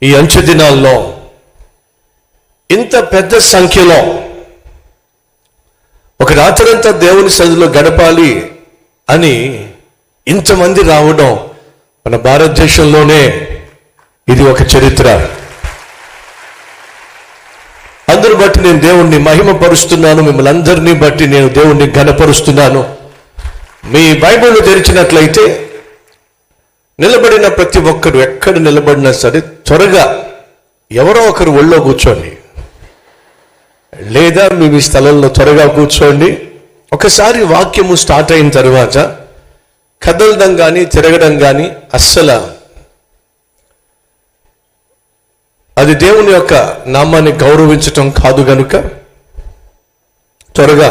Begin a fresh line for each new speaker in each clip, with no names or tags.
ఈ అంచె దినాల్లో ఇంత పెద్ద సంఖ్యలో ఒక రాత్రంతా దేవుని సన్నిధిలో గడపాలి అని ఇంతమంది రావడం మన భారతదేశంలోనే ఇది ఒక చరిత్ర. అందరూ బట్టి నేను దేవుణ్ణి మహిమపరుస్తున్నాను, మిమ్మల్ని అందరినీ బట్టి నేను దేవుణ్ణి ఘనపరుస్తున్నాను. మీ బైబిల్ తెరిచినట్లయితే నిలబడిన ప్రతి ఒక్కరు ఎక్కడ నిలబడినా సరే త్వరగా ఎవరో ఒకరు ఒళ్ళో కూర్చోండి, లేదా మీ స్థలంలో త్వరగా కూర్చోండి. ఒకసారి వాక్యము స్టార్ట్ అయిన తర్వాత కదలడం కానీ తిరగడం కానీ అస్సలు అది దేవుని యొక్క నామాన్ని గౌరవించటం కాదు. గనుక త్వరగా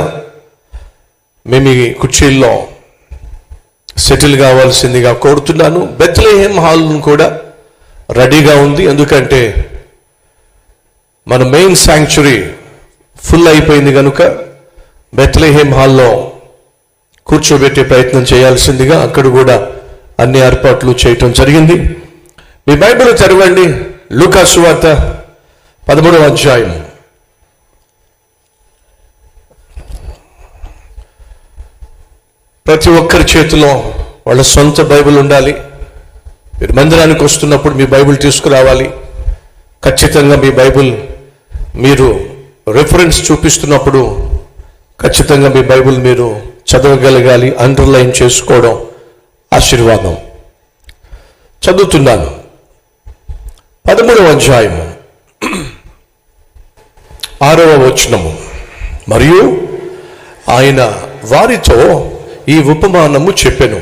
మేము ఈ కుర్చీల్లో సెటిల్ కావాల్సిందిగా కోరుతున్నాను. బెత్లెహేం హాల్ కూడా రెడీగా ఉంది, ఎందుకంటే మన మెయిన్ శాంక్చురీ ఫుల్ అయిపోయింది కనుక బెత్లెహేం హాల్లో కూర్చోబెట్టే ప్రయత్నం చేయాల్సిందిగా అక్కడ కూడా అన్ని ఏర్పాట్లు చేయటం జరిగింది. మీ బైబిల్ తెరవండి, లూకా సువార్త 13వ అధ్యాయం. ప్రతి ఒక్కరి చేతిలో వాళ్ళ సొంత బైబిల్ ఉండాలి. మీరు మందిరానికి వస్తున్నప్పుడు మీ బైబిల్ తీసుకురావాలి. ఖచ్చితంగా మీ బైబిల్ మీరు రెఫరెన్స్ చూపిస్తున్నప్పుడు ఖచ్చితంగా మీ బైబిల్ మీరు చదవగలగాలి. అండర్లైన్ చేసుకోవడం ఆశీర్వాదం. చదువుతున్నాను. 13వ అధ్యాయము 6వ వచనము. మరియు ఆయన వారితో ఈ ఉపమానము చెప్పెను.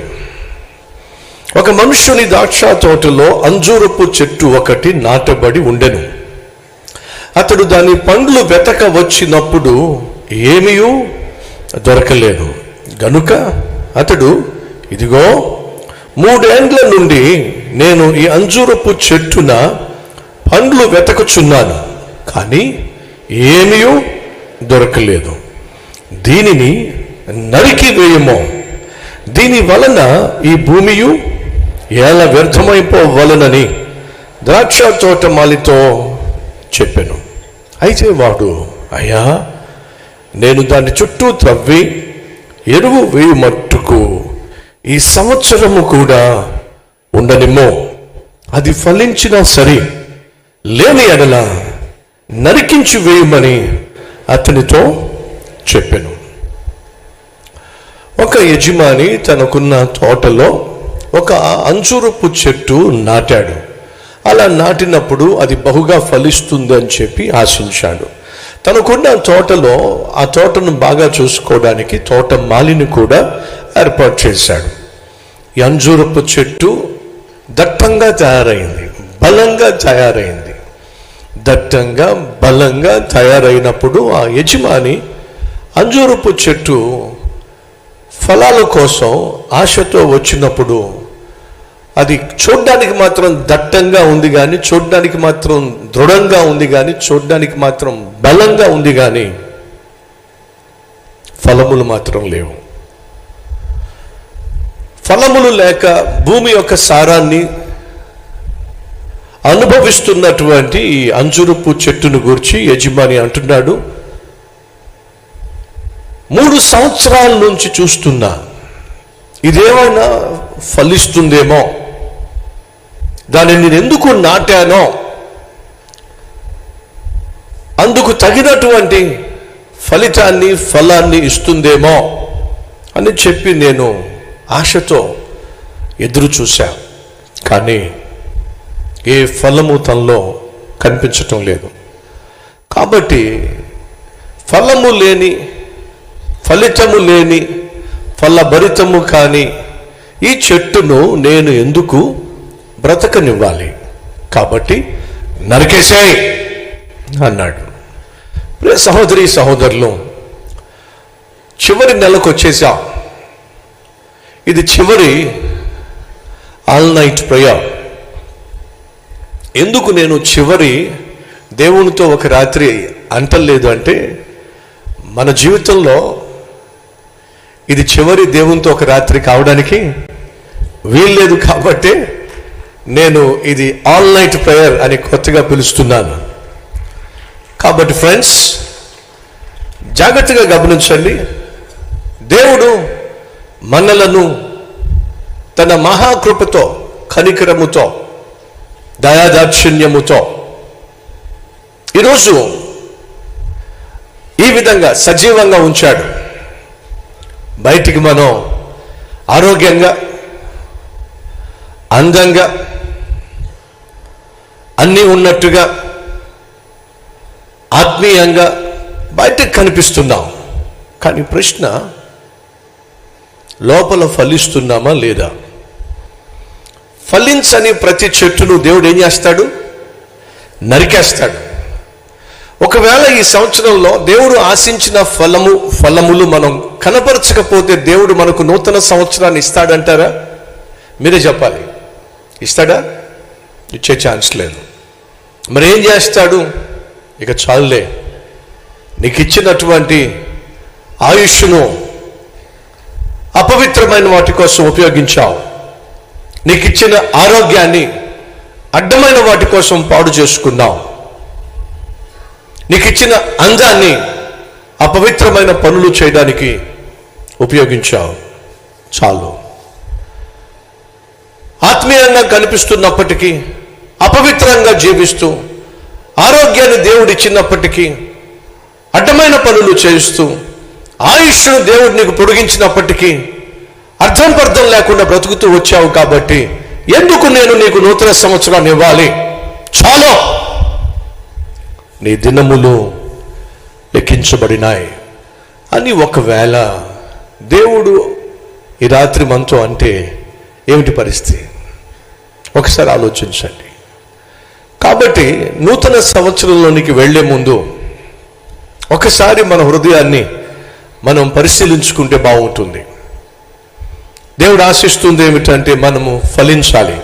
ఒక మనుష్యుని ద్రాక్ష తోటలో అంజూరపు చెట్టు ఒకటి నాటబడి ఉండెను. అతడు దాని పండ్లు వెతక వచ్చినప్పుడు ఏమీయూ దొరకలేదు. గనుక అతడు, ఇదిగో 3 ఏండ్ల నుండి నేను ఈ అంజూరపు చెట్టున పండ్లు వెతకుచున్నాను, కానీ ఏమీయూ దొరకలేదు. దీనిని నరికి వేయమో, దీని వలన ఈ భూమియు ఎలా వ్యర్థమైపోవలనని ద్రాక్ష తోట మాలితో చెప్పెను. అయితే వాడు, అయ్యా, నేను దాని చుట్టూ త్రవ్వి ఎరువు వేయు మట్టుకు ఈ సంవత్సరము కూడా ఉండనిమ్మో, అది ఫలించినా సరే, లేని ఎడల నరికించి వేయమని అతనితో చెప్పెను. ఒక యజమాని తనకున్న తోటలో ఒక అంజూరపు చెట్టు నాటాడు. అలా నాటినప్పుడు అది బహుగా ఫలిస్తుంది అని చెప్పి ఆశించాడు. తనకున్న తోటలో ఆ తోటను బాగా చూసుకోవడానికి తోట మాలిని కూడా ఏర్పాటు చేశాడు. ఈ అంజూరపు చెట్టు దట్టంగా తయారైంది, బలంగా తయారైంది. దట్టంగా బలంగా తయారైనప్పుడు ఆ యజమాని అంజూరపు చెట్టు ఫలాల కోసం ఆశతో వచ్చినప్పుడు అది చూడ్డానికి మాత్రం దట్టంగా ఉంది కానీ, చూడ్డానికి మాత్రం దృఢంగా ఉంది కానీ, చూడ్డానికి మాత్రం బలంగా ఉంది కానీ ఫలములు మాత్రం లేవు. ఫలములు లేక భూమి యొక్క సారాన్ని అనుభవిస్తున్నటువంటి ఈ అంజూరపు చెట్టును గురించి యజమాని అంటున్నాడు, 3 సంవత్సరాల నుంచి చూస్తున్నా, ఇదేమైనా ఫలిస్తుందేమో, దానిని నేను ఎందుకు నాటానో అందుకు తగినటువంటి ఫలాన్ని ఇస్తుందేమో అని చెప్పి నేను ఆశతో ఎదురు చూశా. కానీ ఏ ఫలము తనలో కనిపించటం లేదు. కాబట్టి ఫలము లేని, ఫలితము లేని, ఫలభరితము కాని ఈ చెట్టును నేను ఎందుకు బ్రతకనివ్వాలి? కాబట్టి నరికేసేయ్ అన్నాడు. సహోదరి సహోదరులు, చివరి నెలకు వచ్చేసాం. ఇది చివరి ఆల్ నైట్ ప్రేయర్. ఎందుకు నేను చివరి దేవునితో ఒక రాత్రి అంటలేదు అంటే, మన జీవితంలో ఇది చివరి దేవునితో ఒక రాత్రి కావడానికి వీల్లేదు. కాబట్టి నేను ఇది ఆల్ నైట్ ప్రేయర్ అని కొత్తగా పిలుస్తున్నాను. కాబట్టి ఫ్రెండ్స్, జాగ్రత్తగా గమనించండి. దేవుడు మనలను తన మహాకృపతో, కనికరముతో, దయాదాక్షిణ్యముతో ఈరోజు ఈ విధంగా సజీవంగా ఉంచాడు. బయటికి మనం ఆరోగ్యంగా, అందంగా, అన్నీ ఉన్నట్టుగా, ఆత్మీయంగా బయటకు కనిపిస్తున్నాం. కానీ ప్రశ్న, లోపల ఫలిస్తున్నామా లేదా? ఫలించని ప్రతి చెట్టును దేవుడు ఏం చేస్తాడు? నరికేస్తాడు. ఒకవేళ ఈ సంవత్సరంలో దేవుడు ఆశించిన ఫలములు మనం కనపరచకపోతే దేవుడు మనకు నూతన సంవత్సరాన్ని ఇస్తాడంటారా? మీరే చెప్పాలి. ఇస్తాడా? ఇచ్చే ఛాన్స్ లేదు. మరి ఏం చేస్తాడు? ఇక చాలులే, నీకు ఇచ్చినటువంటి ఆయుష్ను అపవిత్రమైన వాటి కోసం ఉపయోగించావు, నీకు ఇచ్చిన ఆరోగ్యాన్ని అడ్డమైన వాటి కోసం పాడు చేసుకున్నావు, నీకు ఇచ్చిన అందాన్ని అపవిత్రమైన పనులు చేయడానికి ఉపయోగించావు. చాలు. ఆత్మీయంగా కనిపిస్తున్నప్పటికీ అపవిత్రంగా జీవిస్తూ, ఆరోగ్యాన్ని దేవుడు ఇచ్చినప్పటికీ అడ్డమైన పనులు చేస్తూ, ఆయుష్ను దేవుడు నీకు పొడిగించినప్పటికీ అర్థం పర్థం లేకుండా బ్రతుకుతూ వచ్చావు. కాబట్టి ఎందుకు నేను నీకు నూతన సంవత్సరాన్ని ఇవ్వాలి? చాలు, నీ దినములు లెక్కించబడినాయి అని ఒకవేళ దేవుడు ఈ రాత్రి మనతో అంటే ఏమిటి పరిస్థితి? ఒకసారి ఆలోచించండి. కాబట్టి నూతన సంవత్సరంలోనికి వెళ్లే ముందు ఒకసారి మన హృదయాన్ని మనం పరిశీలించుకుంటే బాగుంటుంది. దేవుడు ఆశిస్తుంది ఏమిటంటే మనము ఫలించాలి.